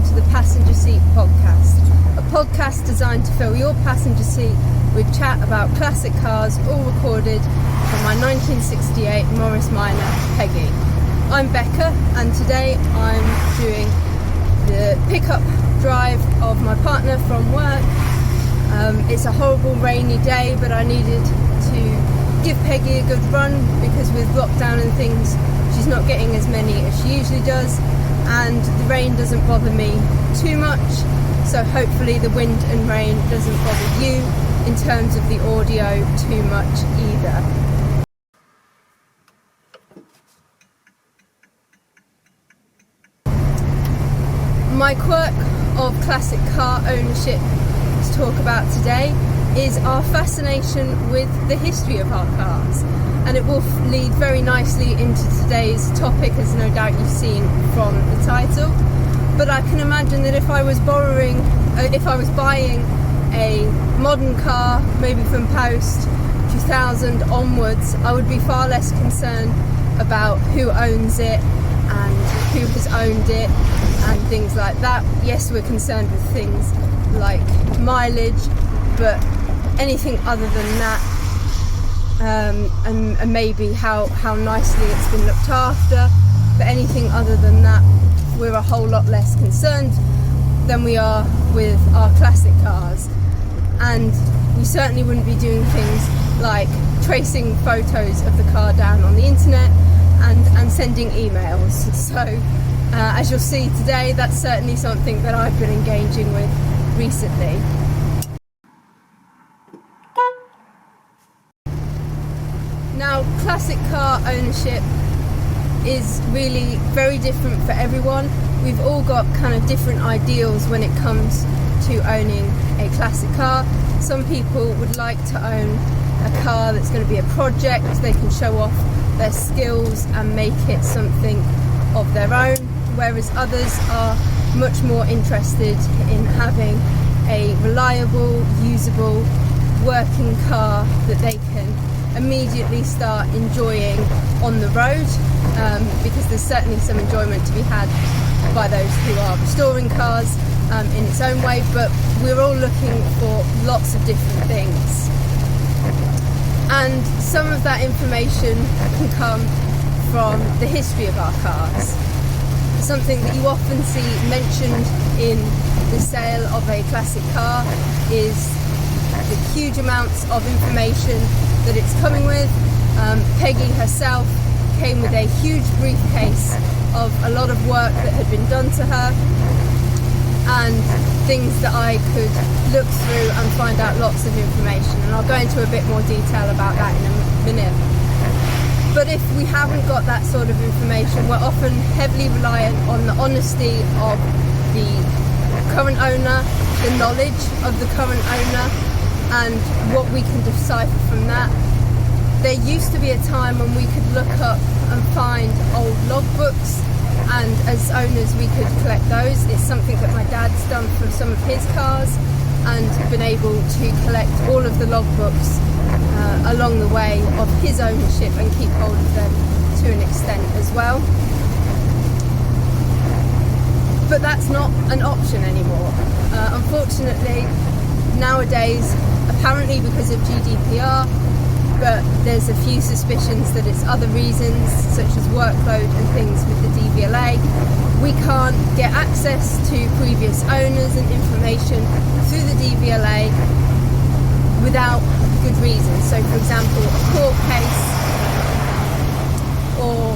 welcome to the Passenger Seat Podcast, a podcast designed to fill your passenger seat with chat about classic cars, all recorded from my 1968 Morris Minor Peggy. I'm Becca, and today I'm doing the pickup drive of my partner from work. It's a horrible rainy day, but I needed to give Peggy a good run because with lockdown and things, she's not getting as many as she usually does, and the rain doesn't bother me too much, so hopefully the wind and rain doesn't bother you in terms of the audio too much either. My quirk of classic car ownership to talk about today is our fascination with the history of our cars, and it will lead very nicely into today's topic, as no doubt you've seen from the title. But I can imagine that if I was buying a modern car, maybe from post 2000 onwards, I would be far less concerned about who owns it and who has owned it and things like that. Yes, we're concerned with things like mileage, but anything other than that, and maybe how nicely it's been looked after, but anything other than that, we're a whole lot less concerned than we are with our classic cars. And we certainly wouldn't be doing things like tracing photos of the car down on the internet and sending emails. So as you'll see today, that's certainly something that I've been engaging with recently. Now, classic car ownership is really very different for everyone. We've all got kind of different ideals when it comes to owning a classic car. Some people would like to own a car that's going to be a project. They can show off their skills and make it something of their own, whereas others are much more interested in having a reliable, usable, working car that they can immediately start enjoying on the road, because there's certainly some enjoyment to be had by those who are restoring cars in its own way, but we're all looking for lots of different things. And some of that information can come from the history of our cars. Something that you often see mentioned in the sale of a classic car is the huge amounts of information that it's coming with. Peggy herself came with a huge briefcase of a lot of work that had been done to her and things that I could look through and find out lots of information, and I'll go into a bit more detail about that in a minute. But if we haven't got that sort of information, we're often heavily reliant on the honesty of the current owner, the knowledge of the current owner, and what we can decipher from that. There used to be a time when we could look up and find old logbooks, and as owners we could collect those. It's something that my dad's done for some of his cars and been able to collect all of the logbooks along the way of his ownership and keep hold of them to an extent as well. But that's not an option anymore. Unfortunately, nowadays, apparently because of GDPR, but there's a few suspicions that it's other reasons, such as workload and things with the DVLA, we can't get access to previous owners and information through the DVLA without good reason. So for example, a court case or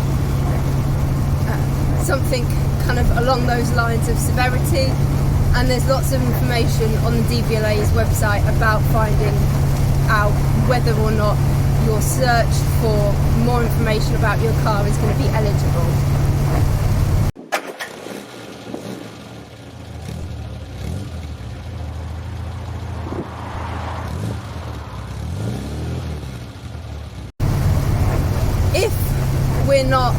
something kind of along those lines of severity. And there's lots of information on the DVLA's website about finding out whether or not your search for more information about your car is going to be eligible. If we're not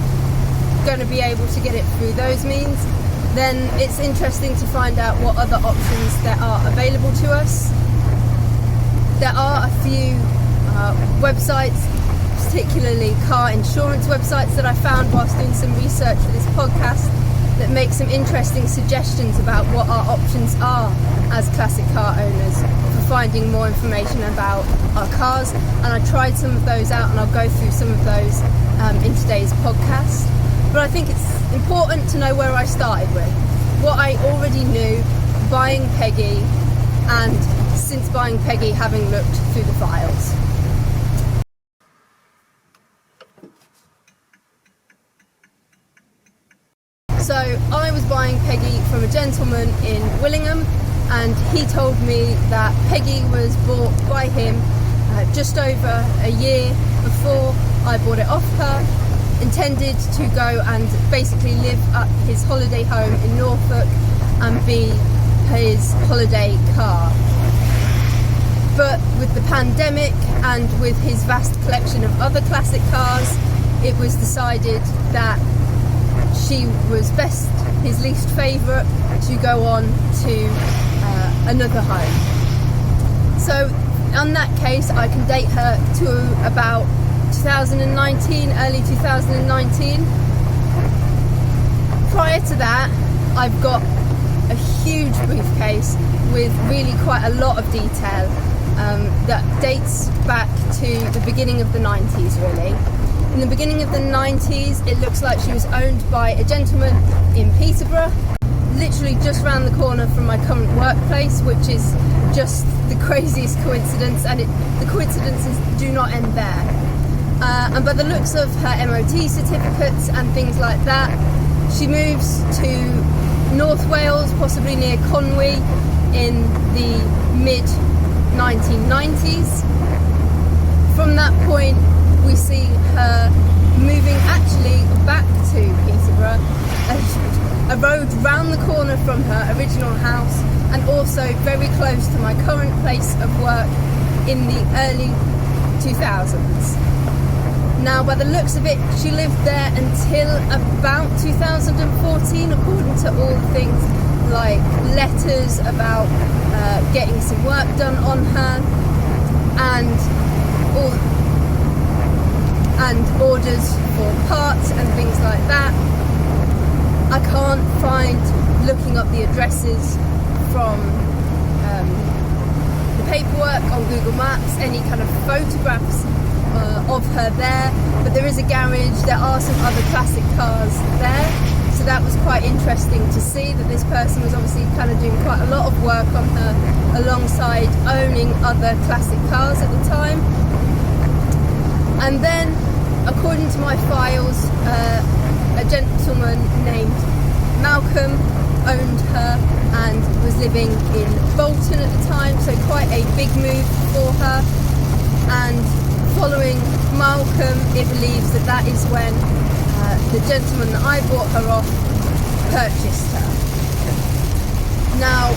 going to be able to get it through those means, then it's interesting to find out what other options there are available to us. There are a few websites, particularly car insurance websites, that I found whilst doing some research for this podcast, that make some interesting suggestions about what our options are as classic car owners for finding more information about our cars, and I tried some of those out, and I'll go through some of those in today's podcast. But I think it's important to know where I started with, what I already knew buying Peggy, and since buying Peggy having looked through the files. So I was buying Peggy from a gentleman in Willingham, and he told me that Peggy was bought by him just over a year before I bought it off her, intended to go and basically live at his holiday home in Norfolk and be his holiday car. But with the pandemic and with his vast collection of other classic cars, it was decided that she was best, his least favourite, to go on to another home. So on that case, I can date her to about 2019, early 2019. Prior to that, I've got a huge briefcase with really quite a lot of detail that dates back to the beginning of the 90s, really. In the beginning of the 90s, it looks like she was owned by a gentleman in Peterborough, literally just round the corner from my current workplace, which is just the craziest coincidence, and the coincidences do not end there. And by the looks of her MOT certificates and things like that, she moves to North Wales, possibly near Conwy, in the mid-1990s. From that point, we see her moving actually back to Peterborough, a road round the corner from her original house, and also very close to my current place of work in the early 2000s. Now, by the looks of it, she lived there until about 2014, according to all the things like letters about getting some work done on her, and orders for parts and things like that. I can't find, looking up the addresses from the paperwork on Google Maps, any kind of photographs of her there, but there is a garage, there are some other classic cars there, so that was quite interesting to see that this person was obviously kind of doing quite a lot of work on her alongside owning other classic cars at the time. And then, according to my files, a gentleman named Malcolm owned her and was living in Bolton at the time, so quite a big move for her. And following Malcolm, it believes that that is when the gentleman that I bought her off purchased her. Now,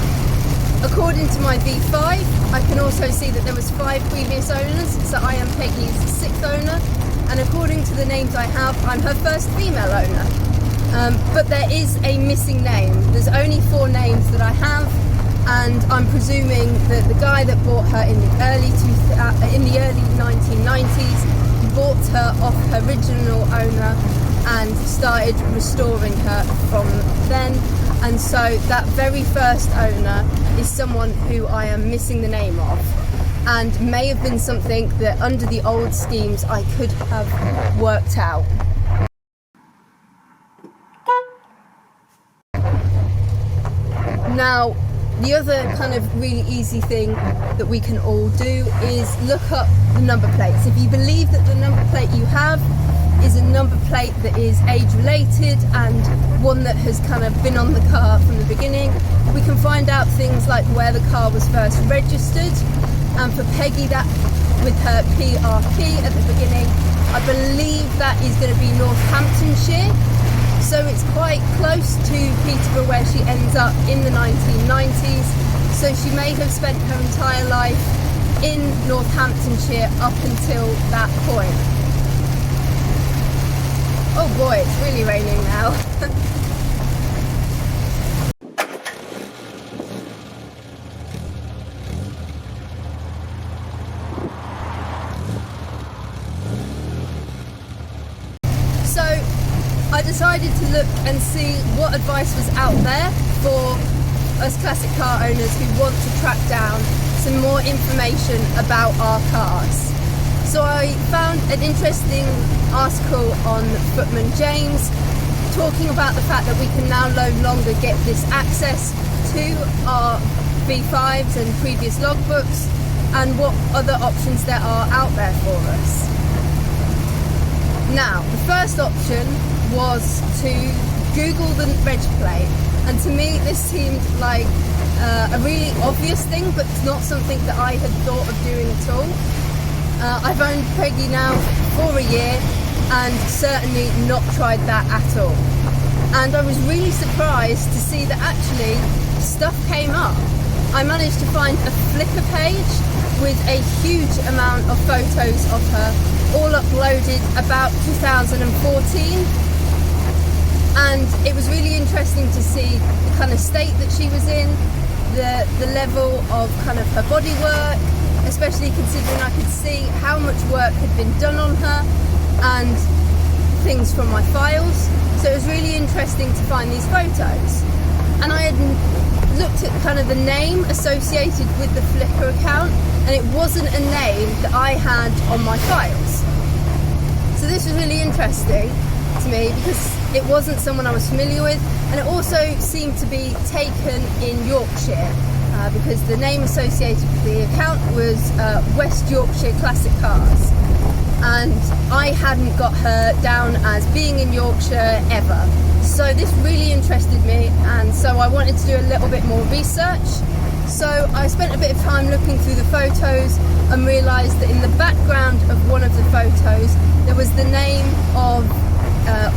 according to my V5, I can also see that there was 5 previous owners, so I am Peggy's 6th owner, and according to the names I have, I'm her first female owner. But there is a missing name. There's only 4 names that I have, and I'm presuming that the guy that bought her in the early 1990s bought her off her original owner and started restoring her from then. And so that very first owner is someone who I am missing the name of, and may have been something that under the old schemes I could have worked out. Now, the other kind of really easy thing that we can all do is look up the number plates. If you believe that the number plate you have is a number plate that is age related and one that has kind of been on the car from the beginning, we can find out things like where the car was first registered. And for Peggy, that with her PRP at the beginning, I believe that is going to be Northamptonshire. So it's quite close to Peterborough, where she ends up in the 1990s. So she may have spent her entire life in Northamptonshire up until that point. Oh boy, it's really raining now. So I I decided to look and see what advice was out there for us classic car owners who want to track down some more information about our cars. So I found an interesting article on Footman James talking about the fact that we can now no longer get this access to our V5s and previous logbooks, and what other options there are out there for us. Now, the first option was to Google the reg plate, and to me this seemed like a really obvious thing, but not something that I had thought of doing at all. I've owned Peggy now for a year and certainly not tried that at all. And I was really surprised to see that actually stuff came up. I managed to find a Flickr page with a huge amount of photos of her, all uploaded about 2014. And it was really interesting to see the kind of state that she was in, the level of kind of her bodywork, especially considering I could see how much work had been done on her and things from my files. So it was really interesting to find these photos. And I had looked at kind of the name associated with the Flickr account, and it wasn't a name that I had on my files. So this was really interesting to me because it wasn't someone I was familiar with, and it also seemed to be taken in Yorkshire because the name associated with the account was West Yorkshire Classic Cars, and I hadn't got her down as being in Yorkshire ever. So this really interested me, and so I wanted to do a little bit more research. So I spent a bit of time looking through the photos and realised that in the background of one of the photos there was the name of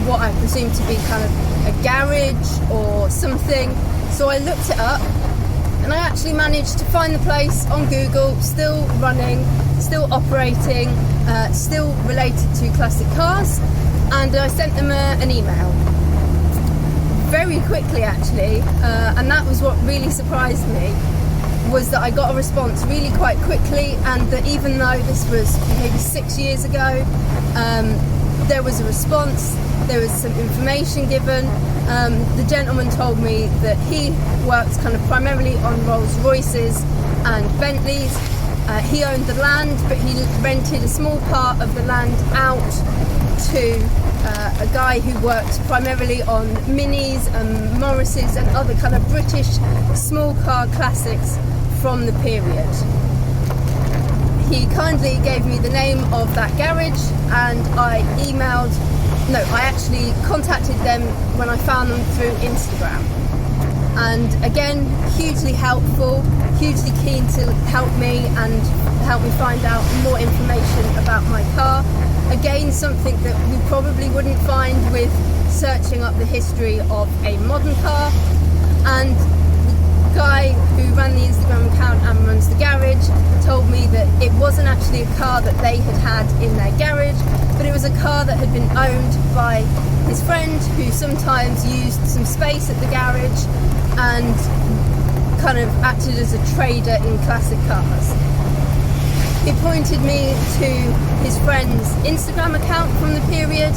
what I presume to be kind of a garage or something. So I looked it up, and I actually managed to find the place on Google, still running, still operating, still related to classic cars, and I sent them an email very quickly actually, and that was what really surprised me, was that I got a response really quite quickly, and that even though this was maybe 6 years ago, there was a response, there was some information given. The gentleman told me that he works kind of primarily on Rolls Royces and Bentleys. He owned the land, but he rented a small part of the land out to a guy who worked primarily on Minis and Morrises and other kind of British small car classics from the period. He kindly gave me the name of that garage, and I actually contacted them when I found them through Instagram. And again, hugely helpful, hugely keen to help me and help me find out more information about my car. Again, something that we probably wouldn't find with searching up the history of a modern car. And the guy who ran the Instagram account and runs the garage told me that it wasn't actually a car that they had had in their garage, but it was a car that had been owned by his friend, who sometimes used some space at the garage and kind of acted as a trader in classic cars. He pointed me to his friend's Instagram account from the period,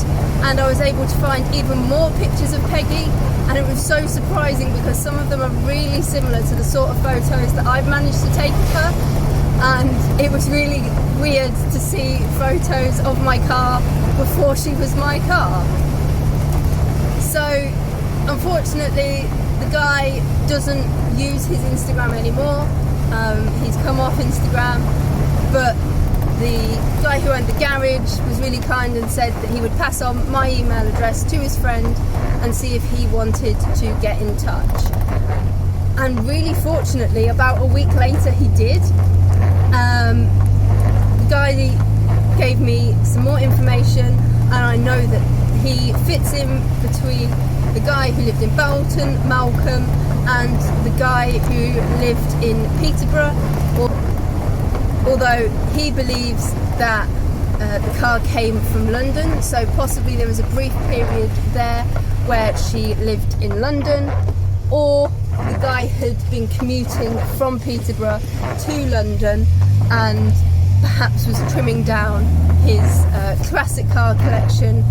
and I was able to find even more pictures of Peggy, and it was so surprising because some of them are really similar to the sort of photos that I've managed to take of her, and it was really weird to see photos of my car before she was my car. So unfortunately the guy doesn't use his Instagram anymore. He's come off Instagram, but the guy who owned the garage was really kind and said that he would pass on my email address to his friend and see if he wanted to get in touch. And really fortunately, about a week later he did. The guy gave me some more information, and I know that he fits in between the guy who lived in Bolton, Malcolm, and the guy who lived in Peterborough, although he believes that the car came from London, so possibly there was a brief period there where she lived in London, or the guy had been commuting from Peterborough to London and perhaps was trimming down his classic car collection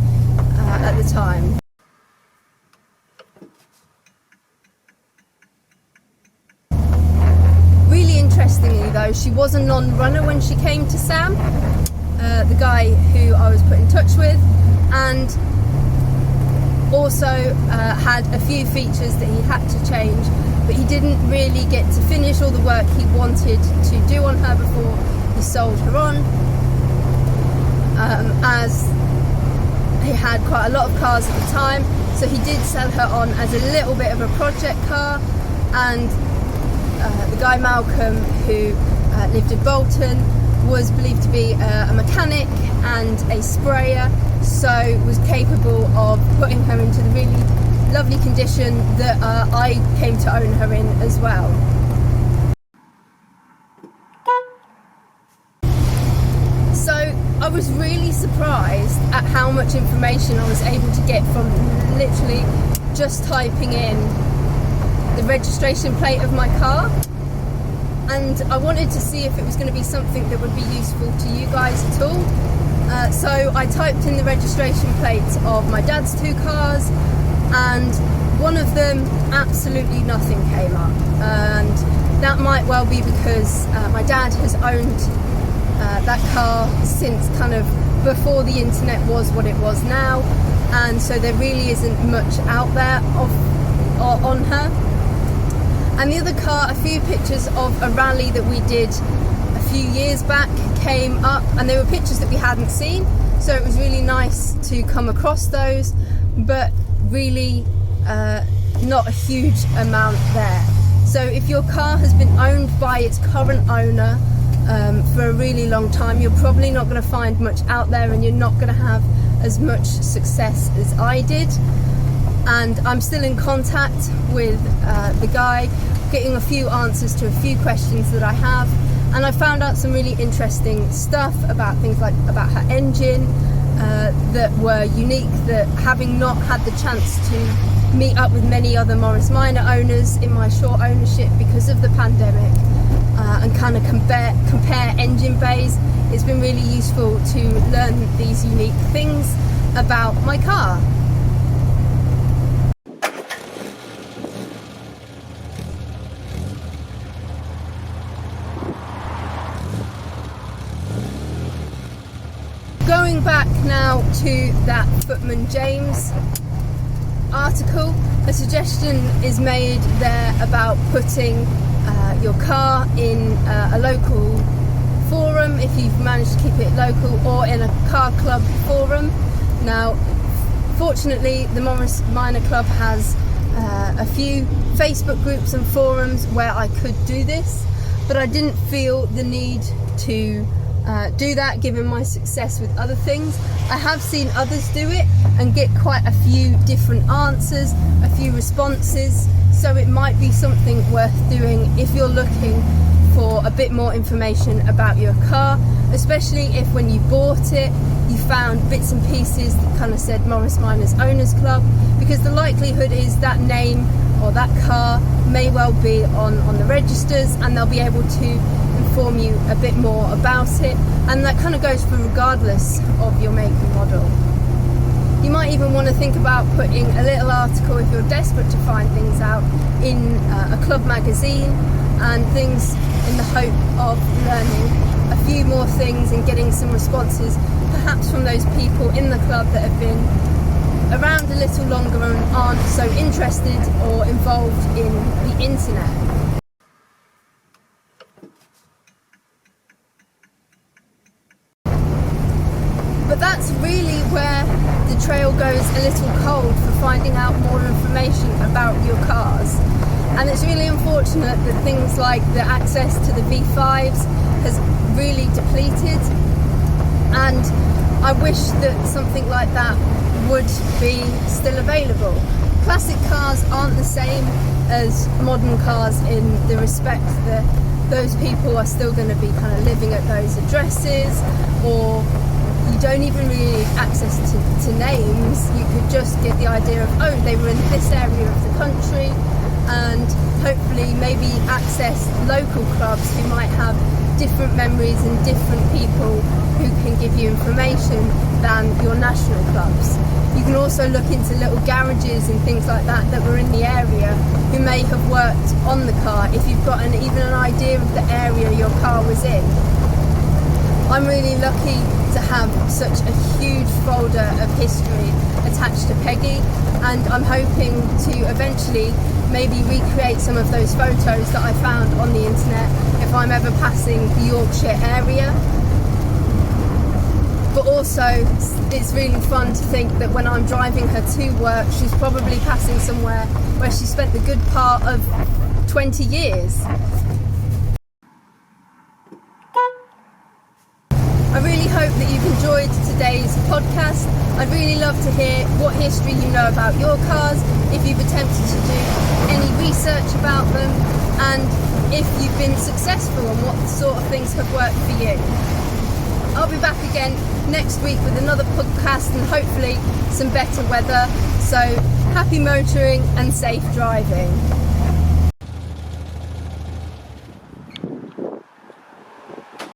at the time. interestingly though, she was a non-runner when she came to Sam, the guy who I was put in touch with, and also had a few features that he had to change, but he didn't really get to finish all the work he wanted to do on her before he sold her on, as he had quite a lot of cars at the time. So he did sell her on as a little bit of a project car, and the guy Malcolm, who lived in Bolton, was believed to be a mechanic and a sprayer, so was capable of putting her into the really lovely condition that I came to own her in as well. So I was really surprised at how much information I was able to get from literally just typing in the registration plate of my car, and I wanted to see if it was going to be something that would be useful to you guys at all. So I typed in the registration plates of my dad's 2 cars, and one of them, absolutely nothing came up, and that might well be because my dad has owned that car since kind of before the internet was what it was now, and so there really isn't much out there on her. And the other car, a few pictures of a rally that we did a few years back came up, and they were pictures that we hadn't seen, so it was really nice to come across those, but really not a huge amount there. So if your car has been owned by its current owner for a really long time, you're probably not going to find much out there, and you're not going to have as much success as I did. And I'm still in contact with the guy, getting a few answers to a few questions that I have, and I found out some really interesting stuff about things like about her engine that were unique, that having not had the chance to meet up with many other Morris Minor owners in my short ownership because of the pandemic, and kind of compare engine bays, it's been really useful to learn these unique things about my car. Going back now to that Footman James article, a suggestion is made there about putting your car in a local forum, if you've managed to keep it local, or in a car club forum. Now, fortunately, the Morris Minor Club has a few Facebook groups and forums where I could do this, but I didn't feel the need to do that given my success with other things. I have seen others do it and get quite a few different answers, a few responses, so it might be something worth doing if you're looking for a bit more information about your car, especially if when you bought it you found bits and pieces that kind of said Morris Minor's Owners Club, because the likelihood is that name or that car may well be on the registers, and they'll be able to inform you a bit more about it, and that kind of goes for regardless of your make and model. You might even want to think about putting a little article, if you're desperate to find things out, in a club magazine and things, in the hope of learning a few more things and getting some responses perhaps from those people in the club that have been around a little longer and aren't so interested or involved in the internet. But that's really where the trail goes a little cold for finding out more information about your cars. And it's really unfortunate that things like the access to the V5s has really depleted, and I wish that something like that would be still available. Classic cars aren't the same as modern cars in the respect that those people are still going to be kind of living at those addresses, or you don't even really need access to names. You could just get the idea of, oh, they were in this area of the country, and hopefully maybe access local clubs who might have different memories and different people who can give you information than your national clubs. You can also look into little garages and things like that were in the area who may have worked on the car if you've got even an idea of the area your car was in. I'm really lucky to have such a huge folder of history attached to Peggy, and I'm hoping to eventually maybe recreate some of those photos that I found on the internet if I'm ever passing the Yorkshire area. But also, it's really fun to think that when I'm driving her to work, she's probably passing somewhere where she spent the good part of 20 years. I really hope that you've enjoyed today's podcast. I'd really love to hear what history you know about your cars, if you've attempted to do any research about them, and if you've been successful and what sort of things have worked for you. I'll be back again next week with another podcast and hopefully some better weather. So happy motoring and safe driving.